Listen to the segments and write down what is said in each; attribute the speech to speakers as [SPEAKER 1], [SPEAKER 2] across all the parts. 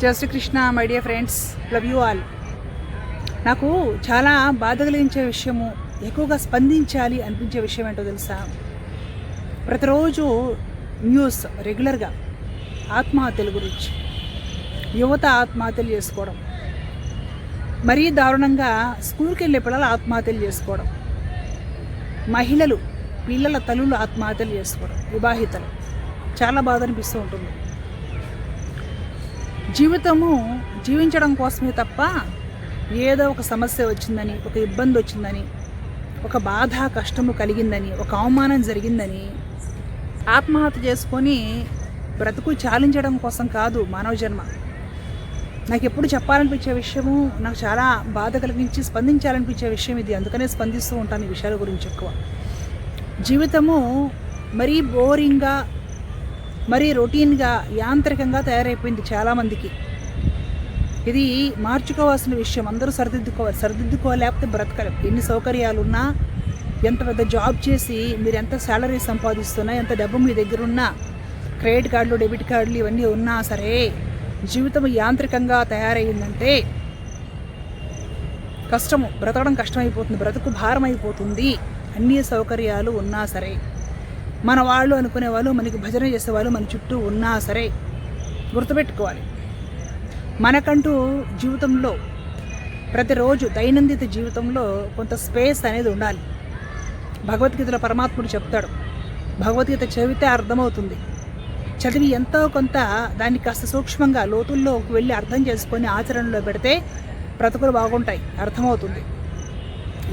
[SPEAKER 1] Just Krishna my dear friends, love you all. నాకు చాలా బాధ కలిగించే విషయము, ఎక్కువగా స్పందించాలి అనిపించే విషయం ఏంటో తెలుసా? ప్రతిరోజు న్యూస్ రెగ్యులర్గా ఆత్మహత్యల గురించి, యువత ఆత్మహత్యలు చేసుకోవడం, మరీ దారుణంగా స్కూల్కి వెళ్ళే పిల్లలు ఆత్మహత్యలు చేసుకోవడం, మహిళలు పిల్లల తల్లులు ఆత్మహత్యలు చేసుకోవడం, వివాహితలు. చాలా బాధ అనిపిస్తూ ఉంటుంది. జీవితము జీవించడం కోసమే తప్ప ఏదో ఒక సమస్య వచ్చిందని, ఒక ఇబ్బంది వచ్చిందని, ఒక బాధ కష్టము కలిగిందని, ఒక అవమానం జరిగిందని ఆత్మహత్య చేసుకొని బ్రతుకు చాలించడం కోసం కాదు మానవ జన్మ. నాకు ఎప్పుడు చెప్పాలనిపించే విషయము, నాకు చాలా బాధ కలిగించి స్పందించాలనిపించే విషయం ఇది. అందుకనే స్పందిస్తూ ఉంటాను ఈ విషయాల గురించి ఎక్కువ. జీవితము మరీ బోరింగ్గా, మరీ రొటీన్గా, యాంత్రికంగా తయారైపోయింది చాలామందికి. ఇది మార్చుకోవాల్సిన విషయం. అందరూ సరిదిద్దుకోలేకపోతే బ్రతకలేం. ఎన్ని సౌకర్యాలున్నా, ఎంత పెద్ద జాబ్ చేసి మీరు ఎంత శాలరీ సంపాదిస్తున్నా, ఎంత డబ్బు మీ దగ్గర ఉన్నా, క్రెడిట్ కార్డులు, డెబిట్ కార్డులు ఇవన్నీ ఉన్నా సరే, జీవితం యాంత్రికంగా తయారయ్యిందంటే కష్టము, బ్రతకడం కష్టమైపోతుంది, బ్రతుకు భారం అయిపోతుంది. అన్ని సౌకర్యాలు ఉన్నా సరే, మన వాళ్ళు అనుకునే వాళ్ళు, మనకి భజన చేసేవాళ్ళు మన చుట్టూ ఉన్నా సరే, గుర్తుపెట్టుకోవాలి, మనకంటూ జీవితంలో ప్రతిరోజు దైనందిత జీవితంలో కొంత స్పేస్ అనేది ఉండాలి. భగవద్గీతలో పరమాత్ముడు చెప్తాడు, భగవద్గీత చదివితే అర్థమవుతుంది. చదివి ఎంతో కొంత దాన్ని కాస్త సూక్ష్మంగా లోతుల్లోకి వెళ్ళి అర్థం చేసుకొని ఆచరణలో పెడితే బ్రతుకులు బాగుంటాయి, అర్థమవుతుంది.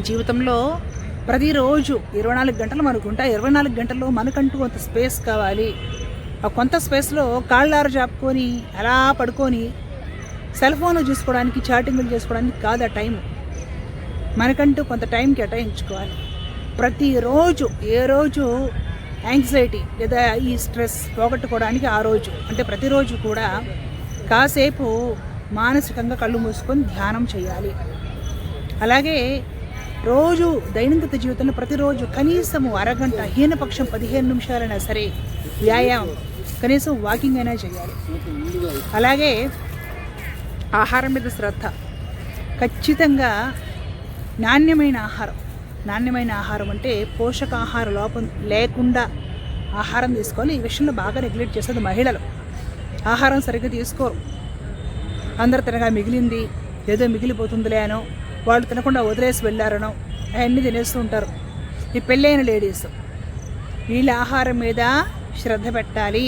[SPEAKER 1] జీవితంలో ప్రతిరోజు 24 గంటలు మనకుంటా. 24 గంటల్లో మనకంటూ కొంత స్పేస్ కావాలి. ఆ కొంత స్పేస్లో కాళ్ళారు జాపుకొని అలా పడుకొని సెల్ ఫోన్లు చూసుకోవడానికి, చాటింగ్లు చేసుకోవడానికి కాదు ఆ టైం. మనకంటూ కొంత టైం కేటాయించుకోవాలి. ప్రతిరోజు ఏ రోజు యాంగ్జైటీ లేదా ఈ స్ట్రెస్ పోగొట్టుకోవడానికి ఆ రోజు, అంటే ప్రతిరోజు కూడా కాసేపు మానసికంగా కళ్ళు మూసుకొని ధ్యానం చేయాలి. అలాగే రోజు దైనందిత జీవితంలో ప్రతిరోజు కనీసము అరగంట, హీనపక్షం 15 నిమిషాలైనా సరే వ్యాయామం, కనీసం వాకింగ్ అయినా చేయాలి. అలాగే ఆహారం మీద శ్రద్ధ, ఖచ్చితంగా నాణ్యమైన ఆహారం అంటే పోషకాహార లోపం లేకుండా ఆహారం తీసుకోవాలి. ఈ విషయంలో బాగా రెగ్యులేట్ చేసేది మహిళలు. ఆహారం సరిగ్గా తీసుకోరు. అందరు తినగా మిగిలింది, ఏదో మిగిలిపోతుందిలే అనో, వాళ్ళు తినకుండా వదిలేసి వెళ్ళారనో అవన్నీ తినేస్తూ ఉంటారు. ఈ పెళ్ళైన లేడీస్ వీళ్ళ ఆహారం మీద శ్రద్ధ పెట్టాలి.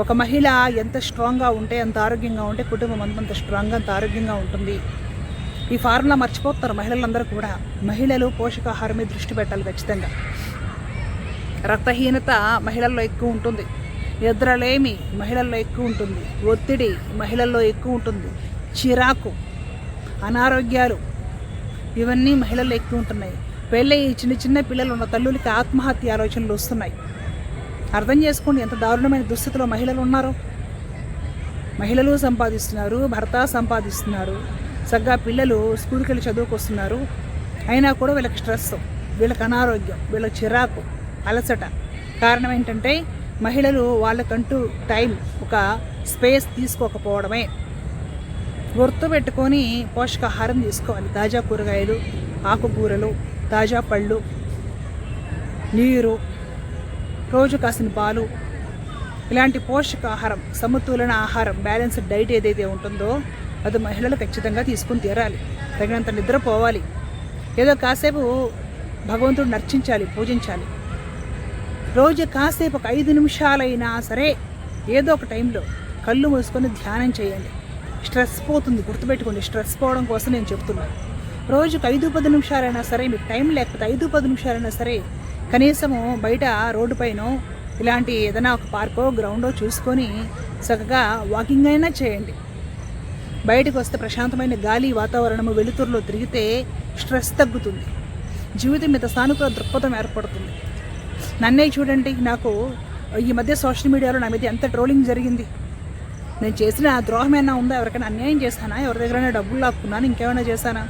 [SPEAKER 1] ఒక మహిళ ఎంత స్ట్రాంగ్గా ఉంటే, ఎంత ఆరోగ్యంగా ఉంటే కుటుంబం అంత స్ట్రాంగ్గా, అంత ఆరోగ్యంగా ఉంటుంది. ఈ ఫార్ములా మర్చిపోతారు మహిళలందరూ కూడా. మహిళలు పోషకాహారం మీద దృష్టి పెట్టాలి ఖచ్చితంగా. రక్తహీనత మహిళల్లో ఎక్కువ ఉంటుంది, నిద్రలేమి మహిళల్లో ఎక్కువ ఉంటుంది, ఒత్తిడి మహిళల్లో ఎక్కువ ఉంటుంది, చిరాకు, అనారోగ్యాలు ఇవన్నీ మహిళల్లో ఎక్కువ ఉంటున్నాయి. పెళ్ళి చిన్న పిల్లలు ఉన్న తల్లులకి ఆత్మహత్య ఆలోచనలు వస్తున్నాయి. అర్థం చేసుకోండి ఎంత దారుణమైన దుస్థితిలో మహిళలు ఉన్నారో. మహిళలు సంపాదిస్తున్నారు, భర్త సంపాదిస్తున్నారు, సగ్గా పిల్లలు స్కూల్కి వెళ్ళి చదువుకొస్తున్నారు. అయినా కూడా వీళ్ళకి స్ట్రెస్, వీళ్ళకి అనారోగ్యం, వీళ్ళకి చిరాకు, అలసట. కారణం ఏంటంటే మహిళలు వాళ్ళకంటూ టైం, ఒక స్పేస్ తీసుకోకపోవడమే. గుర్తుపెట్టుకొని పోషకాహారం తీసుకోవాలి. తాజా కూరగాయలు, ఆకుకూరలు, తాజా పళ్ళు, నీరు, రోజు కాసిన పాలు, ఇలాంటి పోషకాహారం, సమతులన ఆహారం, బ్యాలెన్స్డ్ డైట్ ఏదైతే ఉంటుందో అది మహిళలు ఖచ్చితంగా తీసుకుని తీరాలి. తగినంత నిద్రపోవాలి. ఏదో కాసేపు భగవంతుడిని అర్చించాలి, పూజించాలి. రోజు కాసేపు ఒక 5 నిమిషాలైనా సరే ఏదో ఒక టైంలో కళ్ళు మూసుకొని ధ్యానం చేయండి. స్ట్రెస్ పోతుంది, గుర్తుపెట్టుకోండి. స్ట్రెస్ పోవడం కోసం నేను చెప్తున్నాను. రోజుకు 5-10 నిమిషాలైనా సరే, మీకు టైం లేకపోతే 5-10 నిమిషాలైనా సరే కనీసము బయట రోడ్డు పైన ఇలాంటి ఏదైనా ఒక పార్కో, గ్రౌండో చూసుకొని చక్కగా వాకింగ్ అయినా చేయండి. బయటకు వస్తే ప్రశాంతమైన గాలి, వాతావరణము, వెలుతురులో తిరిగితే స్ట్రెస్ తగ్గుతుంది. జీవితం మీద సానుకూల దృక్పథం ఏర్పడుతుంది. నన్నే చూడండి, నాకు ఈ మధ్య సోషల్ మీడియాలో నా మీద ఎంత ట్రోలింగ్ జరిగింది. నేను చేసిన ద్రోహమైనా ఉందా? ఎవరికైనా అన్యాయం చేశానా? ఎవరి దగ్గరైనా డబ్బులు లాక్కున్నాను? ఇంకేమైనా చేశానా?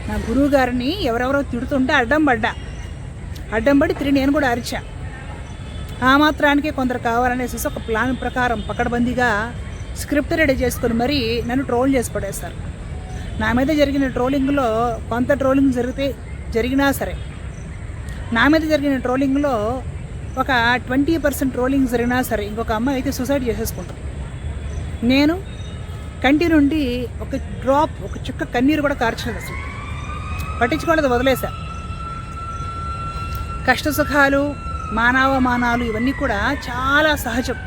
[SPEAKER 1] నా గురువు గారిని ఎవరెవరో తిడుతుంటే అడ్డం పడి తిరిగి నేను కూడా అరిచా. ఆ మాత్రానికి కొందరు కావాలనేసి ఒక ప్లాన్ ప్రకారం పకడ్బందీగా స్క్రిప్ట్ రెడీ చేసుకొని మరీ నన్ను ట్రోల్ చేసి పడేస్తారు. నా మీద జరిగిన ట్రోలింగ్లో కొంత ట్రోలింగ్ జరిగినా సరే, నా మీద జరిగిన ట్రోలింగ్లో ఒక 20% ట్రోలింగ్ జరిగినా సరే, ఇంకొక అమ్మాయి అయితే సూసైడ్ చేసేసుకుంటాను. నేను కంటి నుండి ఒక చుక్క కన్నీరు కూడా కార్చలేదు, అసలు పట్టించుకోలేదు, వదిలేసా. కష్ట సుఖాలు, మానాలు ఇవన్నీ కూడా చాలా సహజం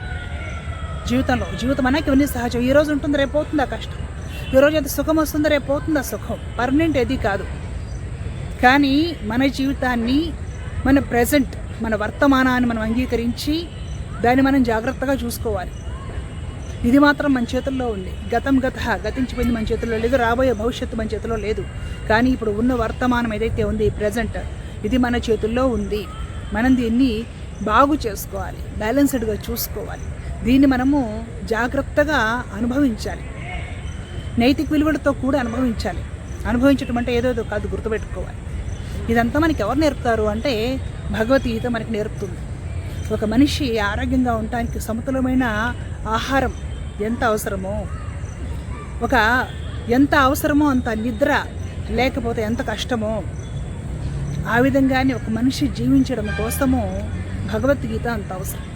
[SPEAKER 1] జీవితంలో. జీవితం అనేది ఇవన్నీ సహజం. ఈరోజు ఉంటుంది, రేపు పోతుంది ఆ కష్టం. ఈరోజు అయితే సుఖం వస్తుంది, రేపు పోతుంది ఆ సుఖం. పర్మనెంట్ ఏది కాదు. కానీ మన జీవితాన్ని, మన ప్రజెంట్, మన వర్తమానాన్ని మనం అంగీకరించి దాన్ని మనం జాగ్రత్తగా చూసుకోవాలి. ఇది మాత్రం మన చేతుల్లో ఉంది. గతించిపోయింది మన చేతుల్లో లేదు, రాబోయే భవిష్యత్తు మన చేతుల్లో లేదు. కానీ ఇప్పుడు ఉన్న వర్తమానం ఏదైతే ఉంది, ప్రజెంట్, ఇది మన చేతుల్లో ఉంది. మనం దీన్ని బాగు చేసుకోవాలి, బ్యాలెన్స్డ్గా చూసుకోవాలి. దీన్ని మనము జాగ్రత్తగా అనుభవించాలి, నైతిక విలువలతో కూడా అనుభవించాలి. అనుభవించడం అంటే ఏదో కాదు, గుర్తుపెట్టుకోవాలి. ఇదంతా మనకి ఎవరు నేర్పుతారు అంటే భగవద్గీత మనకి నేర్పుతుంది. ఒక మనిషి ఆరోగ్యంగా ఉండటానికి సమతులమైన ఆహారం ఎంత అవసరమో, ఎంత అవసరమో అంత నిద్ర లేకపోతే ఎంత కష్టమో, ఆ విధంగానే ఒక మనిషి జీవించడం కోసము భగవద్గీత అంత అవసరం.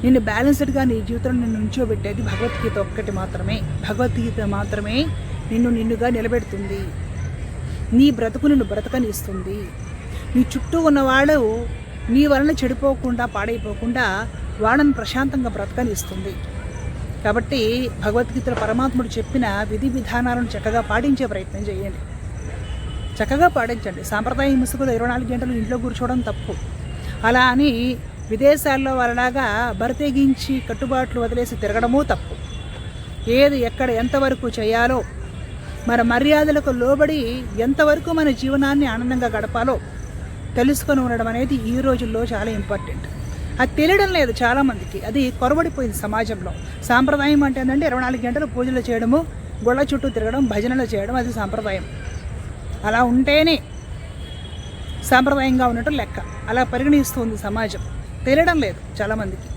[SPEAKER 1] నిన్ను బ్యాలెన్స్డ్గా నీ జీవితంలో నిన్ను నుంచోబెట్టేది భగవద్గీత ఒక్కటి మాత్రమే. భగవద్గీత మాత్రమే నిన్నుగా నిలబెడుతుంది. నీ బ్రతుకు నిన్ను బ్రతకనిస్తుంది. నీ చుట్టూ ఉన్నవాళ్ళు నీ వలన చెడిపోకుండా, పాడైపోకుండా వాళ్ళని ప్రశాంతంగా బ్రతకనిస్తుంది. కాబట్టి భగవద్గీతలో పరమాత్ముడు చెప్పిన విధి విధానాలను చక్కగా పాటించే ప్రయత్నం చేయండి. చక్కగా పాటించండి. సాంప్రదాయ ముసుగులో 24 గంటలు ఇంట్లో కూర్చోవడం తప్పు. అలా అని విదేశాల్లో వాళ్ళలాగా బరితెగించి కట్టుబాట్లు వదిలేసి తిరగడమూ తప్పు. ఏది ఎక్కడ ఎంతవరకు చేయాలో, మన మర్యాదలకు లోబడి ఎంతవరకు మన జీవనాన్ని ఆనందంగా గడపాలో తెలుసుకొని ఉండడం అనేది ఈ రోజుల్లో చాలా ఇంపార్టెంట్. అది తెలియడం లేదు చాలామందికి. అది కొరబడిపోయింది సమాజంలో. సాంప్రదాయం అంటే ఏంటంటే 24 గంటలు పూజలు చేయడము, గొళ్ళ చుట్టూ తిరగడం, భజనలు చేయడం, అది సాంప్రదాయం. అలా ఉంటేనే సాంప్రదాయంగా ఉన్నట్టు లెక్క. అలా పరిగణిస్తుంది సమాజం. తెలియడం లేదు చాలామందికి.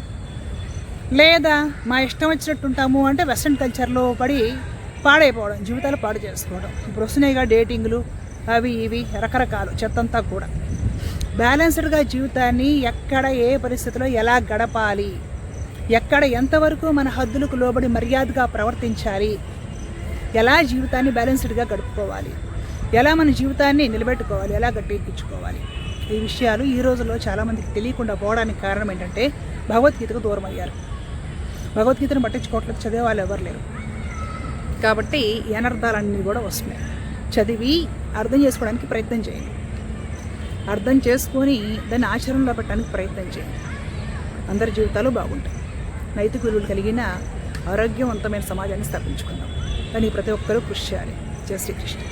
[SPEAKER 1] లేదా మా ఇష్టం వచ్చినట్టు ఉంటాము అంటే వెస్ట్రన్ కల్చర్లో పడి పాడైపోవడం, జీవితాలు పాడు చేసుకోవడం. ఇప్పుడు వస్తున్నాయిగా డేటింగ్లు, అవి ఇవి రకరకాలు చెత్తంతా కూడా. బ్యాలెన్స్డ్గా జీవితాన్ని ఎక్కడ ఏ పరిస్థితిలో ఎలా గడపాలి, ఎక్కడ ఎంతవరకు మన హద్దులకు లోబడి మర్యాదగా ప్రవర్తించాలి, ఎలా జీవితాన్ని బ్యాలెన్స్డ్గా గడుపుకోవాలి, ఎలా మన జీవితాన్ని నిలబెట్టుకోవాలి, ఎలా గట్టెక్కించుకోవాలి, ఈ విషయాలు ఈ రోజుల్లో చాలామందికి తెలియకుండా పోవడానికి కారణం ఏంటంటే భగవద్గీతకు దూరం అయ్యారు. భగవద్గీతను పట్టించుకోవట్లేదు, చదివే వాళ్ళు ఎవరు లేరు. కాబట్టి ఈ అనర్థాలన్నీ కూడా వస్తున్నాయి. చదివి అర్థం చేసుకోవడానికి ప్రయత్నం చేయండి. అర్థం చేసుకొని దాన్ని ఆచరణలో పెట్టడానికి ప్రయత్నం చేయండి. అందరి జీవితాలు బాగుంటాయి. నైతిక విలువలు కలిగిన ఆరోగ్యవంతమైన సమాజాన్ని స్థాపించుకుందాం. కానీ ప్రతి ఒక్కరూ కృషి చేయాలి. జై శ్రీకృష్ణ.